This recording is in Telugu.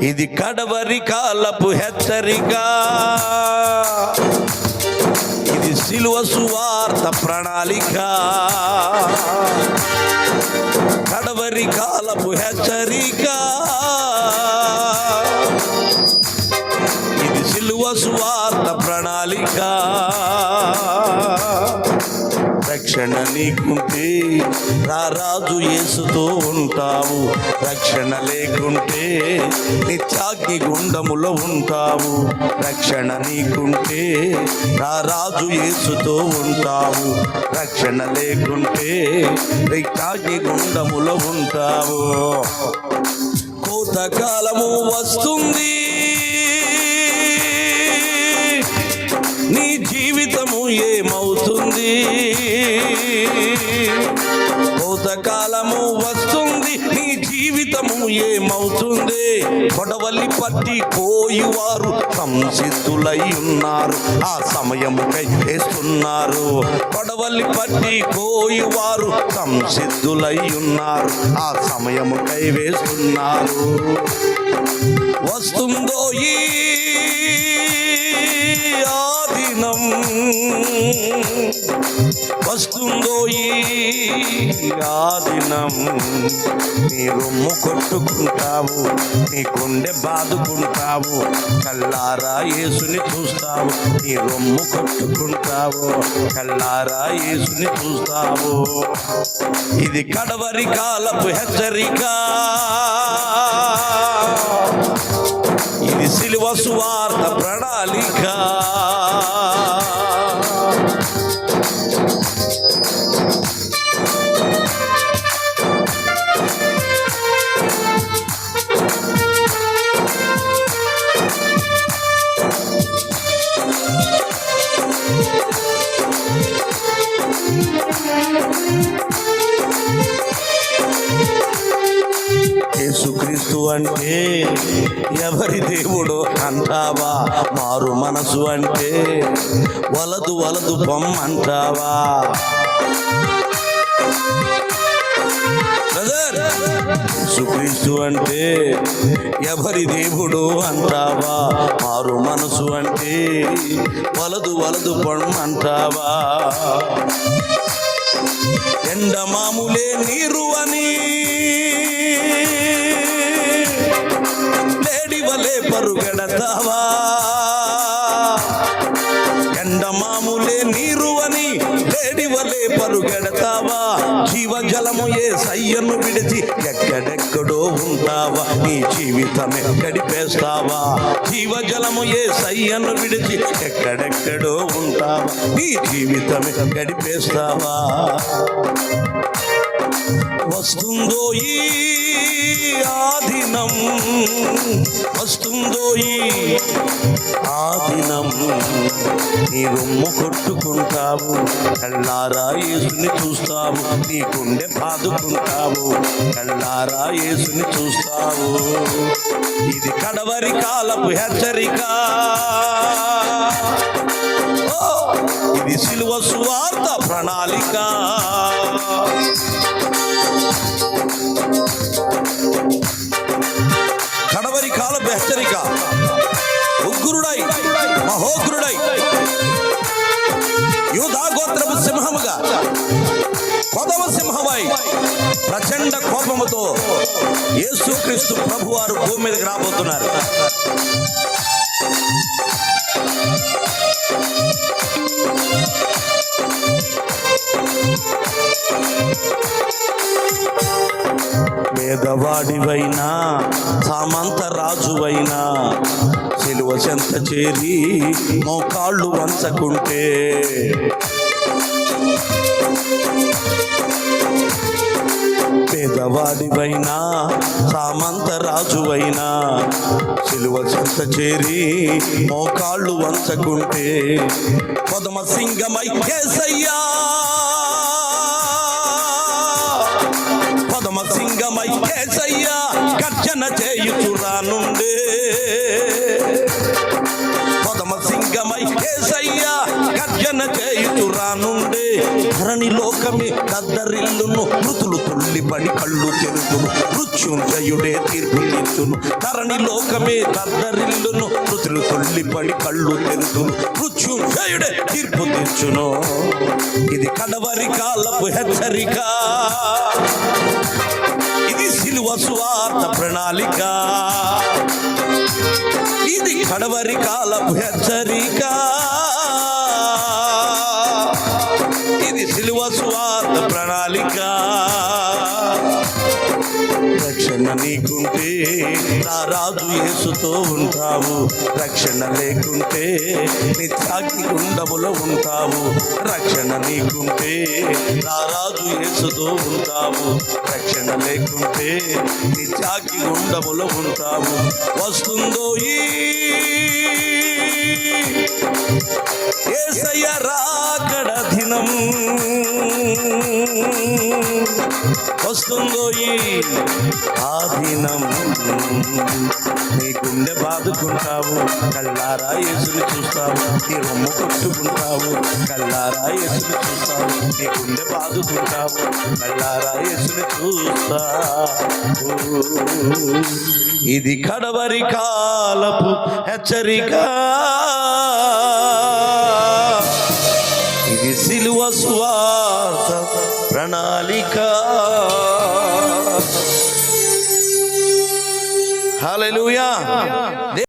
ఇది కడవరి కాలపు హెచ్చరిక, ఇది సిలువ సువార్త ప్రణాళిక. కడవరి కాలపు హెచ్చరిక, ఇది సిలువ సువార్త ప్రణాళిక. రక్షణ నీకుంటే రారాజు యేసుతో ఉంటావు, రక్షణ లేకుంటే నిత్యాగ్ని గుండములో ఉంటావు. రక్షణ నీకుంటే రారాజు యేసుతో ఉంటావు, రక్షణ లేకుంటే నిత్యాగ్ని గుండములో ఉంటావు. కోతకాలము వస్తుంది, నీ జీవితము ఏమవుతుంది? కోతకాలము వస్తుంది, నీ జీవితము ఏమవుతుంది? కొడవలి పట్టి పోయివారు సంసిద్ధులై ఉన్నారు, ఆ సమయముకై వేస్తున్నారు. కొడవలి పట్టి పోయివారు సంసిద్ధులై ఉన్నారు, ఆ సమయముకై వేస్తున్నారు. వస్తుందో ఈ ఆదినం, వస్తుందో ఈ ఆదినం. నీ రొమ్ము కొట్టుకుంటావు, నీ గుండె బాదుకుంటావు, కల్లారా యేసుని చూస్తావు. నీ రొమ్ము కొట్టుకుంటావు, కల్లారా యేసుని చూస్తావు. ఇది కడవరి కాలపు హెచ్చరిక, ఇది సిలువ సువార్త ప్రణాళిక. యేసుక్రీస్తు అంటే ఎవరి దేవుడు అంటావా? మారు మనసు అంటే వలదు వలదు పొమ్మంటావా? యేసుక్రీస్తు అంటే ఎవరి దేవుడు అంటావా? మారు మనసు అంటే వలదు వలదు పొమ్మంటావా? ఎండమాములే నీరు అని లేడివలే పరుగెడతావా? ఎండమాములే నీరు అని లేడివలే పరుగెడతావా? జీవజలము యేసయ్యను విడిచి ఎక్కడెక్కడో ఉంటావా? నీ జీవితమే గడిపేస్తావా? జీవజలము యేసయ్యను విడిచి ఎక్కడెక్కడో ఉంటావా? నీ జీవితమే గడిపేస్తావా? వస్తుందో ఈ ఆదినం, వస్తుందో ఈ ఆదినం. నీ రొమ్ము కొట్టుకుంటావు, కల్లారా యేసుని చూస్తావు. నీ గుండె బాదుకుంటావు, కల్లారా యేసుని చూస్తావు. ఇది కడవరి కాలపు హెచ్చరిక, ఇది సిలువ సువార్త ప్రణాళిక. కడవరి కాలపు హెచ్చరిక, ఉగ్రుడై మహోగ్రుడై యూదా గోత్రపు సింహముగా కొదవ సింహమై ప్రచండ కోపముతో యేసుక్రీస్తు ప్రభువారు భూమి మీదకి రాబోతున్నారు. పేదవాడివైనా సామంత రాజువైనా సిలువ చెంత చేరి మోకాళ్ళు వంచకుంటే, పేదవాడివైనా సామంత రాజువైనా సిలువ చెంత చేరి మోకాళ్ళు వంచకుంటే, కొదమ సింగమై యేసయ్యా, కొదమ సింగమై యేసయ్యా గర్జన చేయుచురానుండే, కొదమ సింగమై యేసయ్యా గర్జన చేయుచురానుండే. ధరణి లోకమే దద్దరిల్లును, మృతులు తుల్లిపడి కళ్ళు తెరుదును, మృత్యుంజయుడే తీర్పు తీర్చును. ధరణి లోకమే దద్దరిల్లును, మృతులు తొల్లిపడి కళ్ళు తెరుతును. మృత్యుంజయుడే తీర్పు తీర్చును. ఇది కడవరి కాలపు హెచ్చరిక, ఇది సిలువ సువార్త ప్రణాళిక. ఇది కడవరి కాలపు హెచ్చరిక, ఇది సిలువ సువార్త ప్రణాళిక. రక్షణ నీకుంటే నా రాజు యేసుతో ఉంటావు. రక్షణ లేకుంటే నిత్యాగ్ని గుండములో ఉంటావు. రక్షణ నీకుంటే నా రాజు యేసుతో ఉంటావు. రక్షణ లేకుంటే నిత్యాగ్ని గుండములో ఉంటావు. వస్తుందో ఈ యేసయ్య రాకడ దినం, వస్తుందో ఈ ఆ దినం. నీ గుండె బాదుకుంటావు, కళ్ళారా యేసుని చూస్తావు. నీ రొమ్ము కొట్టుకుంటావు, కళ్ళారా యేసుని చూస్తావు. నీ గుండె బాదుకుంటావు, కళ్ళారా యేసుని చూస్తావు. ఇది కడవరి కాలపు హెచ్చరిక, ఇది సిలువ సువార్త ప్రణాళిక. హల్లెలూయా.